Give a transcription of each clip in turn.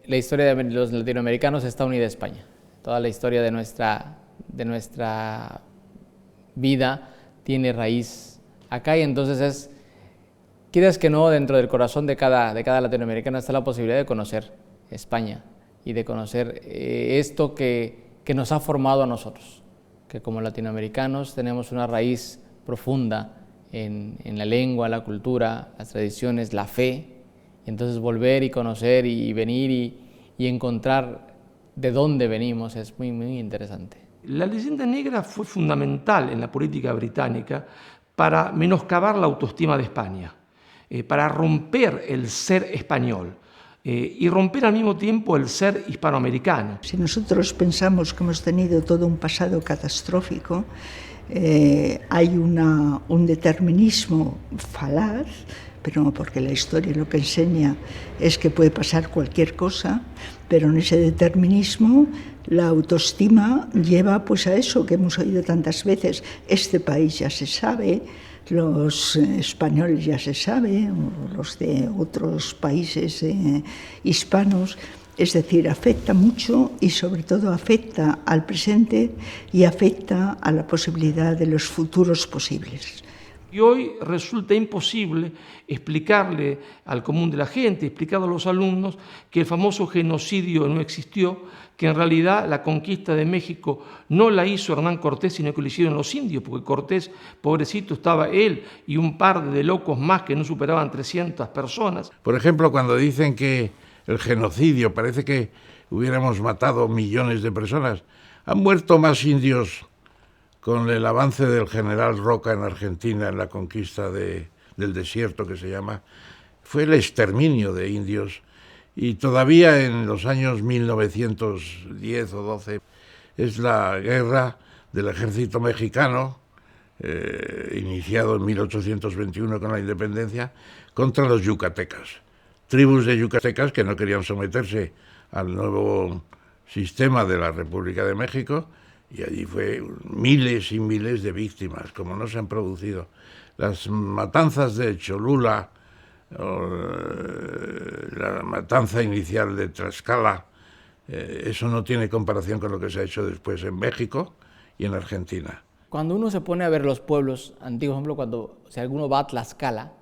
la historia de los latinoamericanos está unida a España. Toda la historia de nuestra vida tiene raíz acá, y entonces quieras que no, dentro del corazón de cada latinoamericano está la posibilidad de conocer España y de conocer esto que nos ha formado a nosotros, que como latinoamericanos tenemos una raíz profunda en la lengua, la cultura, las tradiciones, la fe, y entonces volver y conocer y venir y encontrar de dónde venimos es muy, muy interesante. La leyenda negra fue fundamental en la política británica para menoscabar la autoestima de España, para romper el ser español y romper al mismo tiempo el ser hispanoamericano. Si nosotros pensamos que hemos tenido todo un pasado catastrófico, hay un determinismo falaz, pero porque la historia lo que enseña es que puede pasar cualquier cosa, pero en ese determinismo la autoestima lleva pues a eso que hemos oído tantas veces: este país ya se sabe, los españoles ya se sabe, los de otros países hispanos. Es decir, afecta mucho y sobre todo afecta al presente y afecta a la posibilidad de los futuros posibles. Y hoy resulta imposible explicarle al común de la gente, explicarle a los alumnos que el famoso genocidio no existió, que en realidad la conquista de México no la hizo Hernán Cortés, sino que lo hicieron los indios, porque Cortés, pobrecito, estaba él y un par de locos más que no superaban 300 personas. Por ejemplo, cuando dicen que el genocidio, parece que hubiéramos matado millones de personas, han muerto más indios con el avance del general Roca en Argentina, en la conquista del desierto que se llama. Fue el exterminio de indios, y todavía en los años 1910 o 12 es la guerra del ejército mexicano, iniciado en 1821 con la independencia, contra los yucatecas. Tribus de yucatecas que no querían someterse al nuevo sistema de la República de México, y allí fue miles y miles de víctimas, como no se han producido. Las matanzas de Cholula, la matanza inicial de Tlaxcala, eso no tiene comparación con lo que se ha hecho después en México y en Argentina. Cuando uno se pone a ver los pueblos antiguos, por ejemplo, si alguno va a Tlaxcala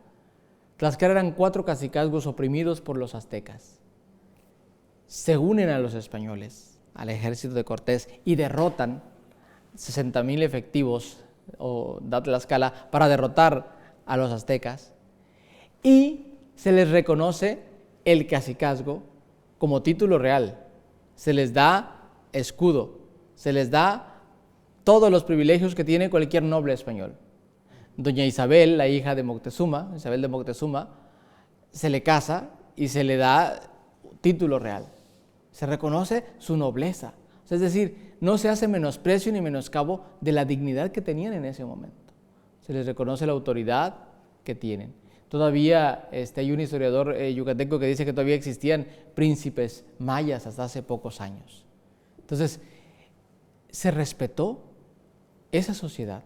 eran 4 cacicazgos oprimidos por los aztecas. Se unen a los españoles, al ejército de Cortés, y derrotan 60,000 efectivos de Tlaxcala para derrotar a los aztecas, y se les reconoce el cacicazgo como título real, se les da escudo, se les da todos los privilegios que tiene cualquier noble español. Doña Isabel, la hija de Moctezuma, Isabel de Moctezuma, se le casa y se le da título real. Se reconoce su nobleza. Es decir, no se hace menosprecio ni menoscabo de la dignidad que tenían en ese momento. Se les reconoce la autoridad que tienen. Todavía hay un historiador yucateco que dice que todavía existían príncipes mayas hasta hace pocos años. Entonces, se respetó esa sociedad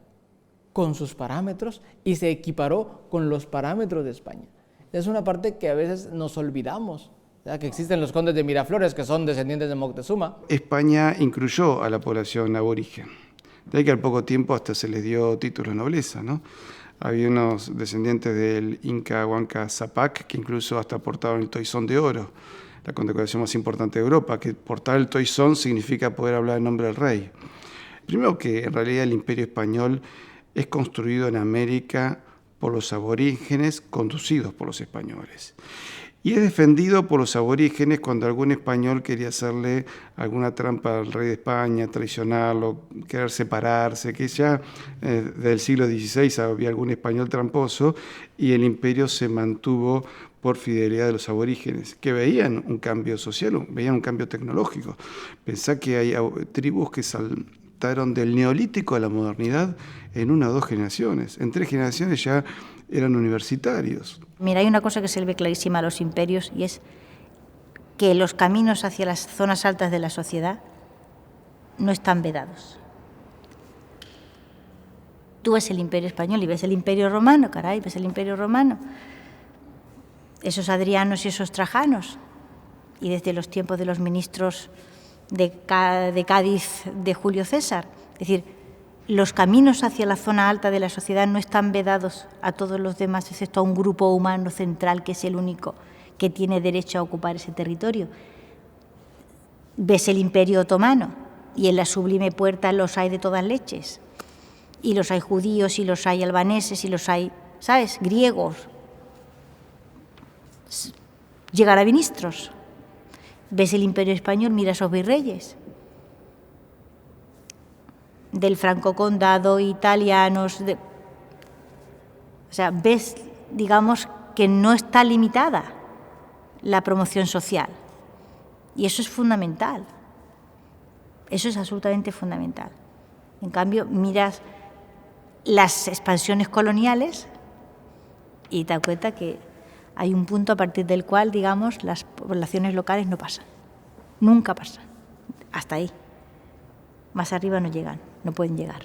con sus parámetros y se equiparó con los parámetros de España. Es una parte que a veces nos olvidamos, ¿verdad? Que existen los condes de Miraflores, que son descendientes de Moctezuma. España incluyó a la población aborigen, de ahí que al poco tiempo hasta se les dio título de nobleza, ¿no? Había unos descendientes del Inca Huanca Zapac que incluso hasta portaban el toisón de oro, la condecoración más importante de Europa, que portar el toisón significa poder hablar en nombre del rey. Primero que en realidad el Imperio Español es construido en América por los aborígenes conducidos por los españoles. Y es defendido por los aborígenes cuando algún español quería hacerle alguna trampa al rey de España, traicionarlo, querer separarse, que ya del siglo XVI había algún español tramposo, y el imperio se mantuvo por fidelidad de los aborígenes, que veían un cambio social, veían un cambio tecnológico. Pensá que hay tribus que saltaron del neolítico a la modernidad en 1 o 2 generaciones. En 3 generaciones ya eran universitarios. Mira, hay una cosa que se le ve clarísima a los imperios, y es que los caminos hacia las zonas altas de la sociedad no están vedados. Tú ves el Imperio Español y ves el Imperio Romano, ves el Imperio Romano. Esos Adrianos y esos Trajanos y desde los tiempos de los ministros de Cádiz de Julio César. Es decir, los caminos hacia la zona alta de la sociedad no están vedados a todos los demás, excepto a un grupo humano central que es el único que tiene derecho a ocupar ese territorio. Ves el Imperio Otomano y en la Sublime Puerta los hay de todas leches. Y los hay judíos, y los hay albaneses, y los hay, ¿sabes?, griegos. Llegar a ministros. Ves el Imperio Español, mira a esos virreyes. Del Franco Condado, italianos. O sea, ves, digamos, que no está limitada la promoción social. Y eso es fundamental. Eso es absolutamente fundamental. En cambio, miras las expansiones coloniales y te das cuenta que hay un punto a partir del cual, digamos, las poblaciones locales no pasan. Nunca pasan. Hasta ahí. Más arriba no llegan, no pueden llegar.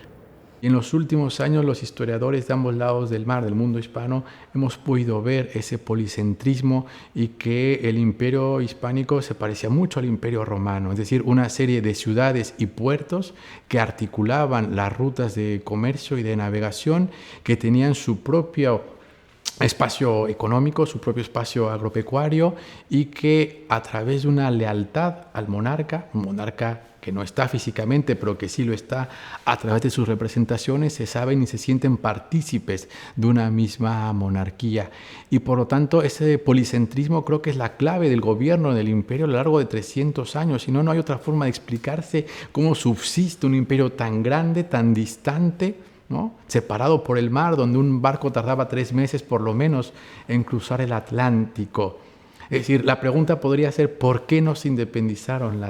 En los últimos años, los historiadores de ambos lados del mar, del mundo hispano, hemos podido ver ese policentrismo y que el imperio hispánico se parecía mucho al imperio romano, es decir, una serie de ciudades y puertos que articulaban las rutas de comercio y de navegación, que tenían su propio espacio económico, su propio espacio agropecuario, y que a través de una lealtad al monarca, un monarca que no está físicamente, pero que sí lo está a través de sus representaciones, se saben y se sienten partícipes de una misma monarquía. Y por lo tanto, ese policentrismo creo que es la clave del gobierno del imperio a lo largo de 300 años. Si no, no hay otra forma de explicarse cómo subsiste un imperio tan grande, tan distante, ¿no?, separado por el mar, donde un barco tardaba 3 meses por lo menos en cruzar el Atlántico. Es decir, la pregunta podría ser ¿por qué no se independizaron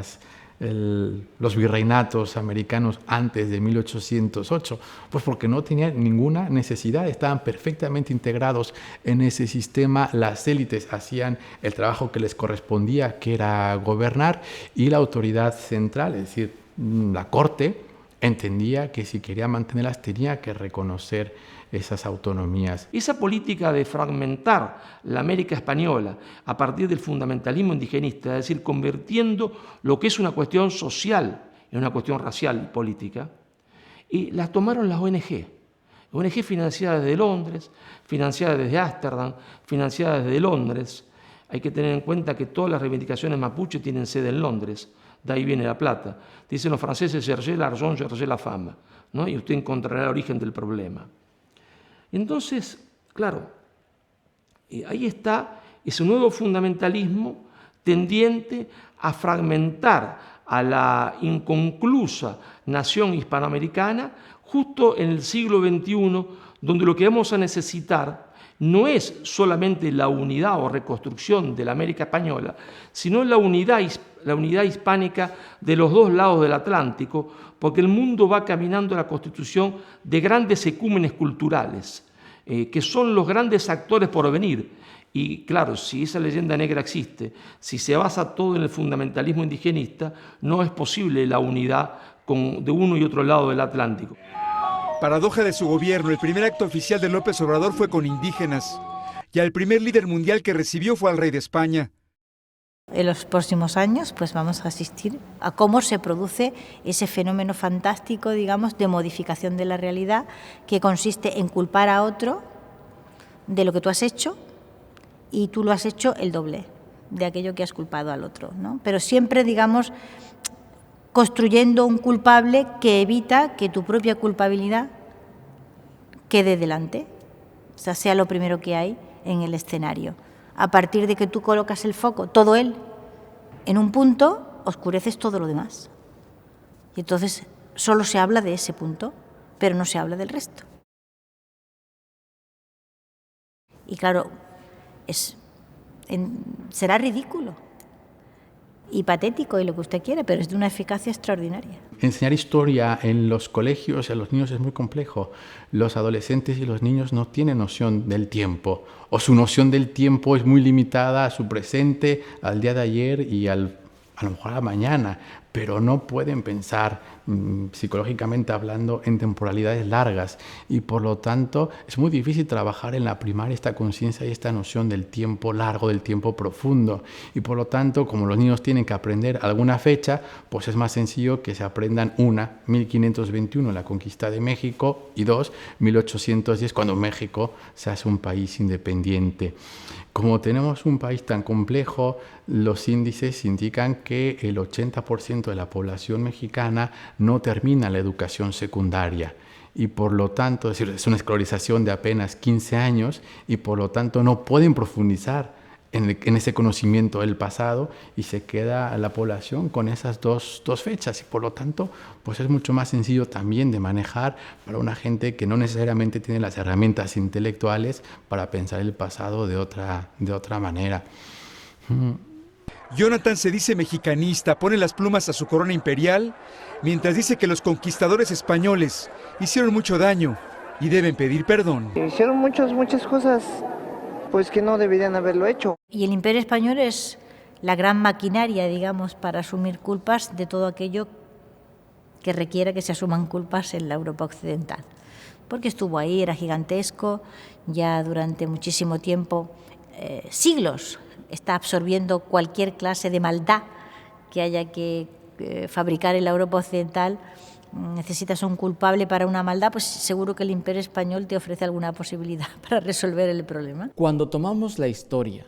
los virreinatos americanos antes de 1808? Pues porque no tenían ninguna necesidad, estaban perfectamente integrados en ese sistema, las élites hacían el trabajo que les correspondía, que era gobernar, y la autoridad central, es decir, la corte, entendía que si quería mantenerlas tenía que reconocer esas autonomías. Esa política de fragmentar la América española a partir del fundamentalismo indigenista, es decir, convirtiendo lo que es una cuestión social en una cuestión racial y política, y las tomaron las ONG financiadas desde Londres, financiadas desde Ámsterdam, financiadas desde Londres. Hay que tener en cuenta que todas las reivindicaciones mapuche tienen sede en Londres, de ahí viene la plata. Dicen los franceses, cherchez l'argent, cherchez la femme, ¿no? Y usted encontrará el origen del problema. Entonces, claro, ahí está ese nuevo fundamentalismo tendiente a fragmentar a la inconclusa nación hispanoamericana justo en el siglo XXI, donde lo que vamos a necesitar no es solamente la unidad o reconstrucción de la América española, sino la unidad hispánica de los dos lados del Atlántico, porque el mundo va caminando a la constitución de grandes ecúmenes culturales, que son los grandes actores por venir. Y claro, si esa leyenda negra existe, si se basa todo en el fundamentalismo indigenista, no es posible la unidad de uno y otro lado del Atlántico. Paradoja de su gobierno, el primer acto oficial de López Obrador fue con indígenas, y el primer líder mundial que recibió fue al rey de España. En los próximos años pues vamos a asistir a cómo se produce ese fenómeno fantástico, digamos, de modificación de la realidad, que consiste en culpar a otro de lo que tú has hecho y tú lo has hecho el doble de aquello que has culpado al otro, ¿no? Pero siempre, digamos, construyendo un culpable que evita que tu propia culpabilidad quede delante, o sea, sea lo primero que hay en el escenario. A partir de que tú colocas el foco, todo él, en un punto, oscureces todo lo demás. Y entonces solo se habla de ese punto, pero no se habla del resto. Y claro, será ridículo y patético y lo que usted quiera, pero es de una eficacia extraordinaria. Enseñar historia en los colegios a los niños es muy complejo. Los adolescentes y los niños no tienen noción del tiempo, o su noción del tiempo es muy limitada a su presente, al día de ayer y a lo mejor a mañana, pero no pueden pensar psicológicamente hablando en temporalidades largas, y por lo tanto es muy difícil trabajar en la primaria esta conciencia y esta noción del tiempo largo, del tiempo profundo, y por lo tanto, como los niños tienen que aprender alguna fecha, pues es más sencillo que se aprendan 1521, la conquista de México, y 1810, cuando México se hace un país independiente. Como tenemos un país tan complejo, los índices indican que el 80% de la población mexicana no termina la educación secundaria, y por lo tanto, es decir, es una escolarización de apenas 15 años, y por lo tanto no pueden profundizar en ese conocimiento del pasado, y se queda la población con esas dos fechas, y por lo tanto pues es mucho más sencillo también de manejar para una gente que no necesariamente tiene las herramientas intelectuales para pensar el pasado de otra manera. Jonathan se dice mexicanista, pone las plumas a su corona imperial, mientras dice que los conquistadores españoles hicieron mucho daño y deben pedir perdón. Hicieron muchas cosas pues que no deberían haberlo hecho. Y el Imperio Español es la gran maquinaria, digamos, para asumir culpas de todo aquello que requiera que se asuman culpas en la Europa occidental. Porque estuvo ahí, era gigantesco, ya durante muchísimo tiempo, siglos, está absorbiendo cualquier clase de maldad que haya que fabricar en la Europa occidental. Necesitas un culpable para una maldad, pues seguro que el Imperio Español te ofrece alguna posibilidad para resolver el problema. Cuando tomamos la historia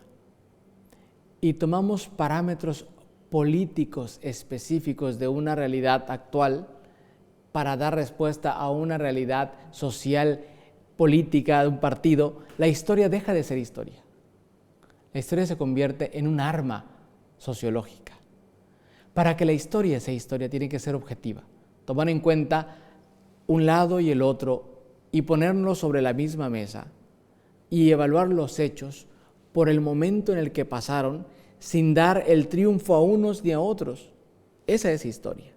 y tomamos parámetros políticos específicos de una realidad actual para dar respuesta a una realidad social, política de un partido, la historia deja de ser historia. La historia se convierte en un arma sociológica. Para que la historia sea historia, tiene que ser objetiva. Tomar en cuenta un lado y el otro y ponernos sobre la misma mesa y evaluar los hechos por el momento en el que pasaron sin dar el triunfo a unos ni a otros. Esa es historia.